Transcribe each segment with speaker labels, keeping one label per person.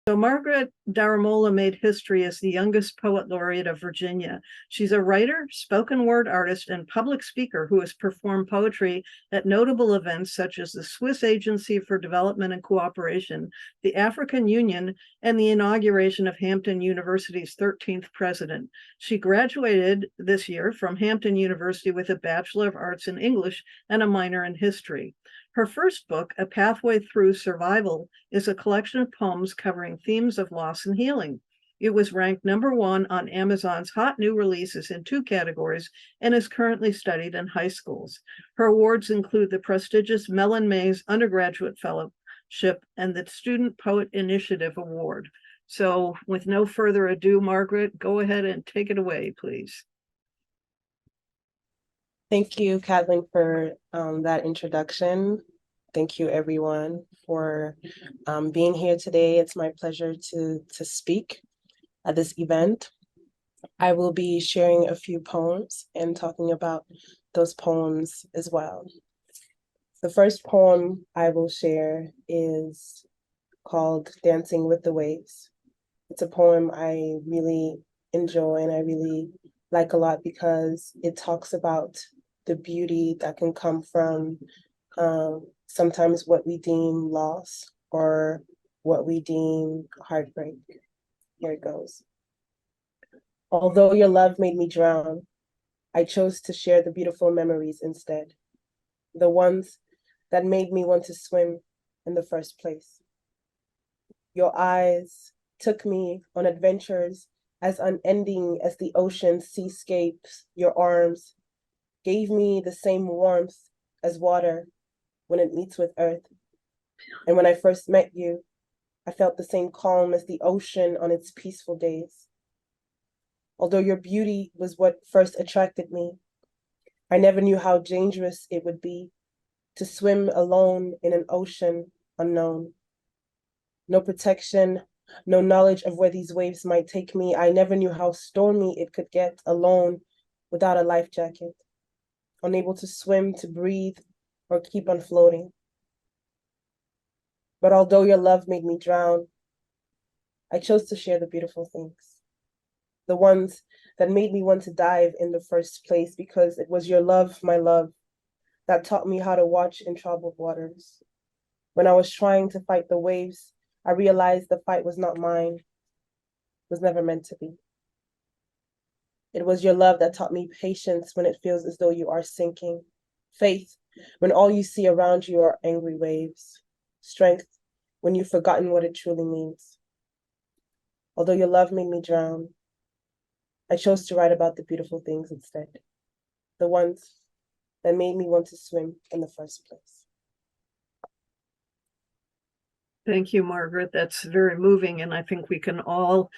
Speaker 1: So Margaret Daramola made history as the youngest poet laureate of Virginia. She's a writer, spoken word artist, and public speaker who has performed poetry at notable events such as the Swiss Agency for Development and Cooperation, the African Union, and the inauguration of Hampton University's 13th president. She graduated this year from Hampton University with a Bachelor of Arts in English and a minor in history. Her first book, A Pathway Through Survival, is a collection of poems covering themes of loss and healing. It was ranked #1 on Amazon's hot new releases in 2 categories and is currently studied in high schools. Her awards include the prestigious Mellon Mays Undergraduate Fellowship and the Student Poet Initiative Award. So with no further ado, Margaret, go ahead and take it away, please.
Speaker 2: Thank you, Kathleen, for that introduction. Thank you, everyone, for being here today. It's my pleasure to speak at this event. I will be sharing a few poems and talking about those poems as well. The first poem I will share is called Dancing with the Waves. It's a poem I really enjoy and I really like a lot because it talks about the beauty that can come from sometimes what we deem loss or what we deem heartbreak. Here it goes. Although your love made me drown, I chose to share the beautiful memories instead, the ones that made me want to swim in the first place. Your eyes took me on adventures as unending as the ocean's seascapes. Your arms gave me the same warmth as water when it meets with earth. And when I first met you, I felt the same calm as the ocean on its peaceful days. Although your beauty was what first attracted me, I never knew how dangerous it would be to swim alone in an ocean unknown. No protection, no knowledge of where these waves might take me. I never knew how stormy it could get alone without a life jacket, unable to swim, to breathe, or keep on floating. But although your love made me drown, I chose to share the beautiful things, the ones that made me want to dive in the first place, because it was your love, my love, that taught me how to watch in troubled waters. When I was trying to fight the waves, I realized the fight was not mine, it was never meant to be. It was your love that taught me patience when it feels as though you are sinking, faith when all you see around you are angry waves, strength when you've forgotten what it truly means. Although your love made me drown, I chose to write about the beautiful things instead, the ones that made me want to swim in the first place.
Speaker 1: Thank you, Margaret. That's very moving, and I think we can all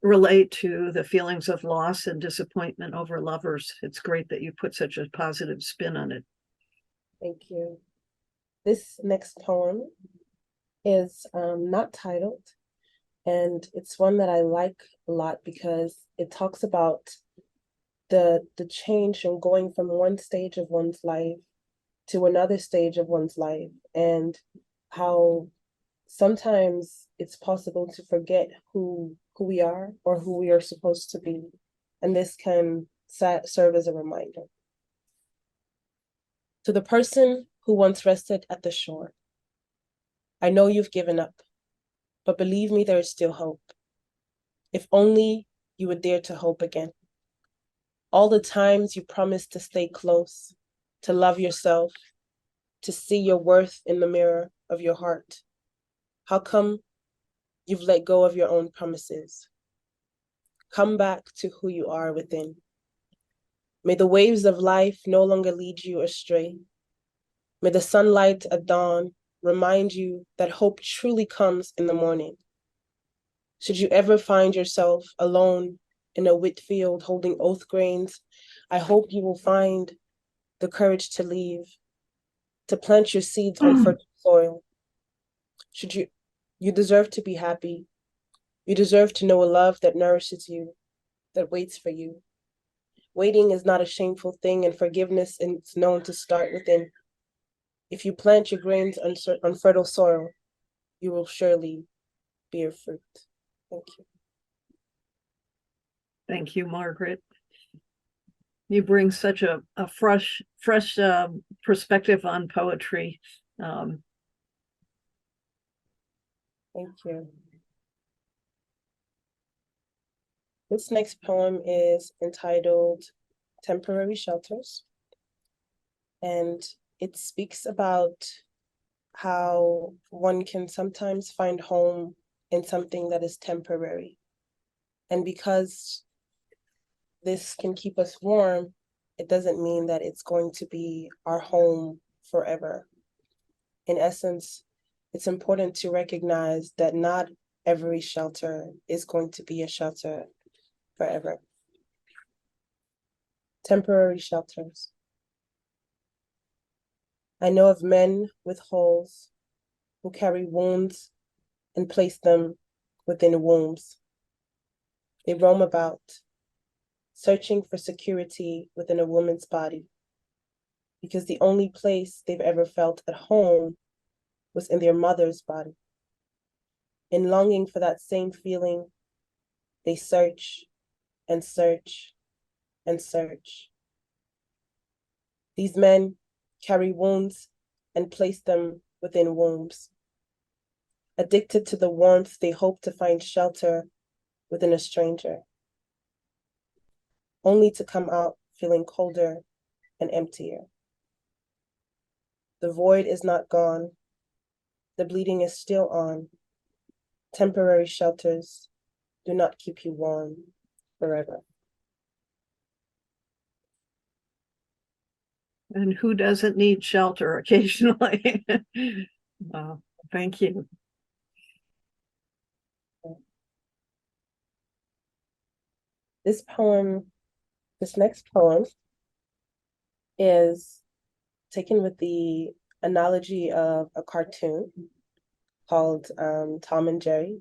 Speaker 1: relate to the feelings of loss and disappointment over lovers. It's great that you put such a positive spin on it.
Speaker 2: Thank you. This next poem is not titled, and it's one that I like a lot because it talks about the change from going from one stage of one's life to another stage of one's life, and how sometimes it's possible to forget who we are or who we are supposed to be, and this can serve as a reminder. To the person who once rested at the shore, I know you've given up, but believe me, there is still hope. If only you would dare to hope again. All the times you promised to stay close, to love yourself, to see your worth in the mirror of your heart. How come you've let go of your own promises? Come back to who you are within. May the waves of life no longer lead you astray. May the sunlight at dawn remind you that hope truly comes in the morning. Should you ever find yourself alone in a wheat field holding oat grains, I hope you will find the courage to leave, to plant your seeds on fertile soil. You deserve to be happy. You deserve to know a love that nourishes you, that waits for you. Waiting is not a shameful thing, and forgiveness is known to start within. If you plant your grains on fertile soil, you will surely bear fruit. Thank you.
Speaker 1: Thank you, Margaret. You bring such a fresh perspective on poetry.
Speaker 2: Thank you. This next poem is entitled Temporary Shelters, and it speaks about how one can sometimes find home in something that is temporary. And because this can keep us warm, it doesn't mean that it's going to be our home forever. In essence, it's important to recognize that not every shelter is going to be a shelter forever. Temporary shelters. I know of men with holes who carry wounds and place them within wombs. They roam about, searching for security within a woman's body, because the only place they've ever felt at home was in their mother's body. In longing for that same feeling, they search and search and search. These men carry wounds and place them within wombs. Addicted to the warmth, they hope to find shelter within a stranger, only to come out feeling colder and emptier. The void is not gone. The bleeding is still on. Temporary shelters do not keep you warm forever.
Speaker 1: And who doesn't need shelter occasionally? Thank you.
Speaker 2: This next poem is taken with the analogy of a cartoon called Tom and Jerry.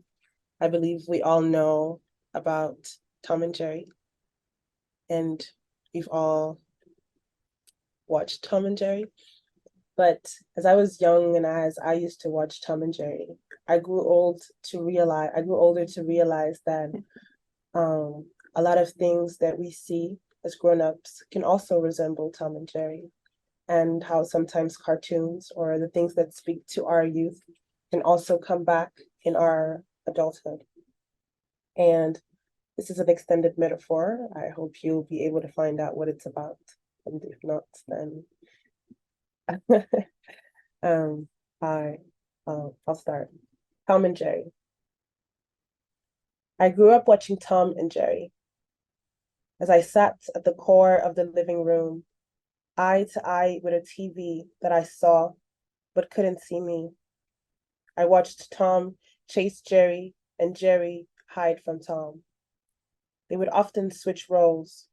Speaker 2: I believe we all know about Tom and Jerry, and we've all watched Tom and Jerry. But as I was young and as I used to watch Tom and Jerry, I grew older to realize that a lot of things that we see as grown-ups can also resemble Tom and Jerry, and how sometimes cartoons or the things that speak to our youth can also come back in our adulthood. And this is an extended metaphor. I hope you'll be able to find out what it's about. And if not, then I'll start. Tom and Jerry. I grew up watching Tom and Jerry. As I sat at the core of the living room, eye to eye with a TV that I saw but couldn't see me, I watched Tom chase Jerry and Jerry hide from Tom. They would often switch roles,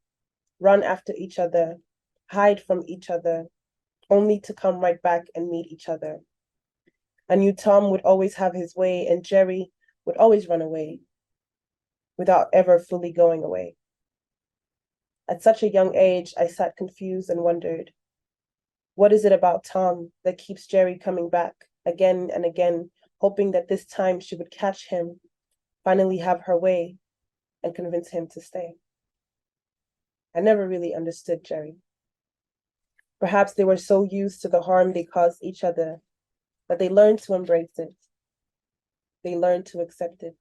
Speaker 2: run after each other, hide from each other, only to come right back and meet each other. I knew Tom would always have his way and Jerry would always run away without ever fully going away. At such a young age, I sat confused and wondered, what is it about Tom that keeps Jerry coming back again and again, hoping that this time she would catch him, finally have her way, and convince him to stay? I never really understood Jerry. Perhaps they were so used to the harm they caused each other that they learned to embrace it. They learned to accept it.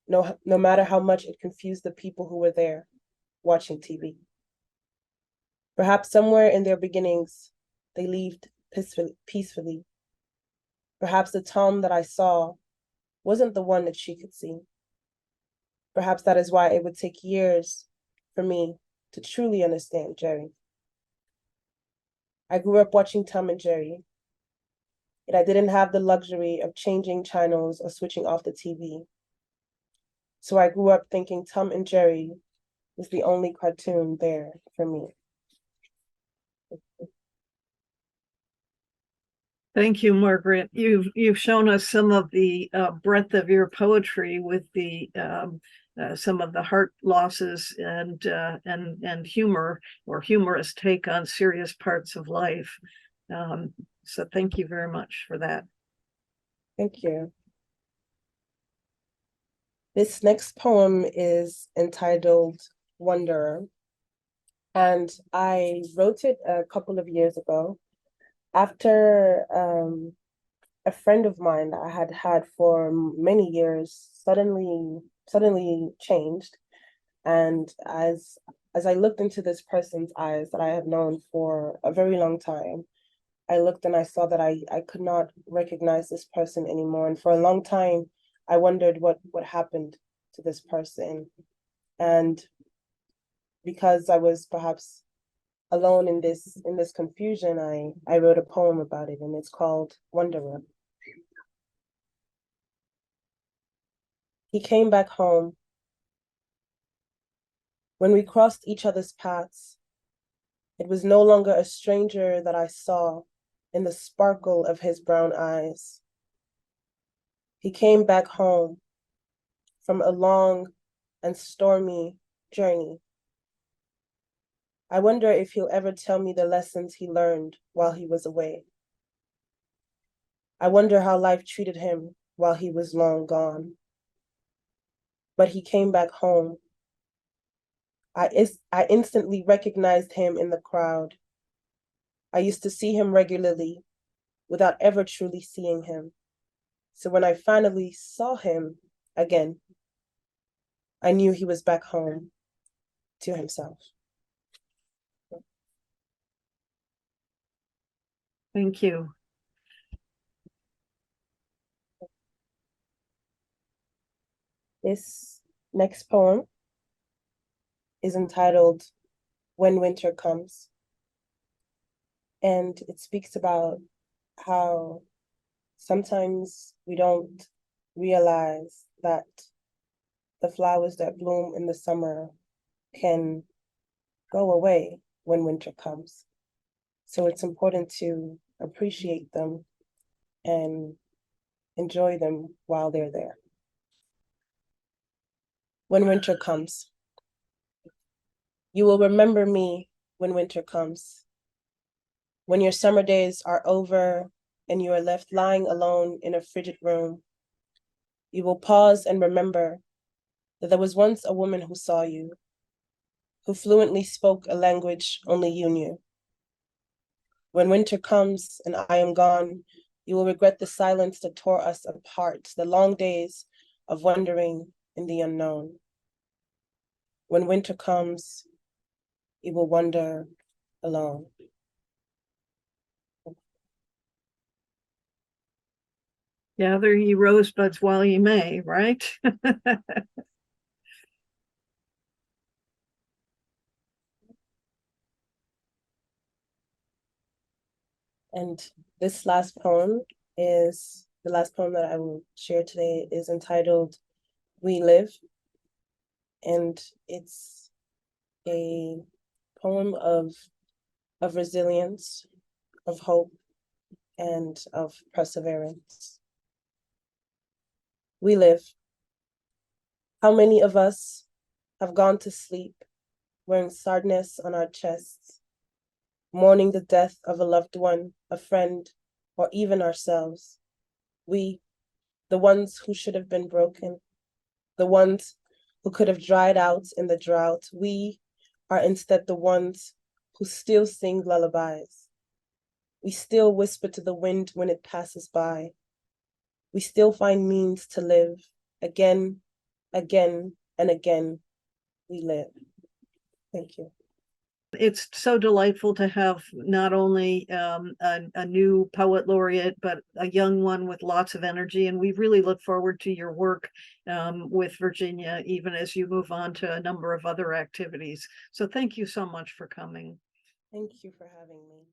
Speaker 2: No matter how much it confused the people who were there watching TV. Perhaps somewhere in their beginnings, they lived peacefully. Perhaps the Tom that I saw wasn't the one that she could see. Perhaps that is why it would take years for me to truly understand Jerry. I grew up watching Tom and Jerry, and I didn't have the luxury of changing channels or switching off the TV. So I grew up thinking Tom and Jerry was the only cartoon there for me.
Speaker 1: Thank you, Margaret. You've shown us some of the breadth of your poetry with the some of the heart losses and humor or humorous take on serious parts of life. So thank you very much for that.
Speaker 2: Thank you. This next poem is entitled Wanderer, and I wrote it a couple of years ago after a friend of mine that I had had for many years suddenly changed. And as I looked into this person's eyes that I had known for a very long time, I looked and I saw that I could not recognize this person anymore. And for a long time, I wondered what happened to this person. And because I was perhaps alone in this confusion, I wrote a poem about it, and it's called Wanderer. He came back home. When we crossed each other's paths, it was no longer a stranger that I saw in the sparkle of his brown eyes. He came back home from a long and stormy journey. I wonder if he'll ever tell me the lessons he learned while he was away. I wonder how life treated him while he was long gone. But he came back home. I instantly recognized him in the crowd. I used to see him regularly without ever truly seeing him. So when I finally saw him again, I knew he was back home to himself.
Speaker 1: Thank you.
Speaker 2: This next poem is entitled When Winter Comes. And it speaks about how sometimes we don't realize that the flowers that bloom in the summer can go away when winter comes. So it's important to appreciate them and enjoy them while they're there. When winter comes, you will remember me when winter comes. When your summer days are over and you are left lying alone in a frigid room, you will pause and remember that there was once a woman who saw you, who fluently spoke a language only you knew. When winter comes and I am gone, you will regret the silence that tore us apart, the long days of wandering in the unknown. When winter comes, you will wander alone.
Speaker 1: Gather ye rosebuds while ye may, right?
Speaker 2: And this last poem is the last poem that I will share today is entitled We Live. And it's a poem of resilience, of hope, and of perseverance. We live. How many of us have gone to sleep wearing Starnes on our chests, mourning the death of a loved one, a friend, or even ourselves? We, the ones who should have been broken, the ones who could have dried out in the drought, we are instead the ones who still sing lullabies. We still whisper to the wind when it passes by. We still find means to live. Again, again, and again, we live. Thank you.
Speaker 1: It's so delightful to have not only a new poet laureate, but a young one with lots of energy. And we really look forward to your work with Virginia, even as you move on to a number of other activities. So thank you so much for coming.
Speaker 2: Thank you for having me.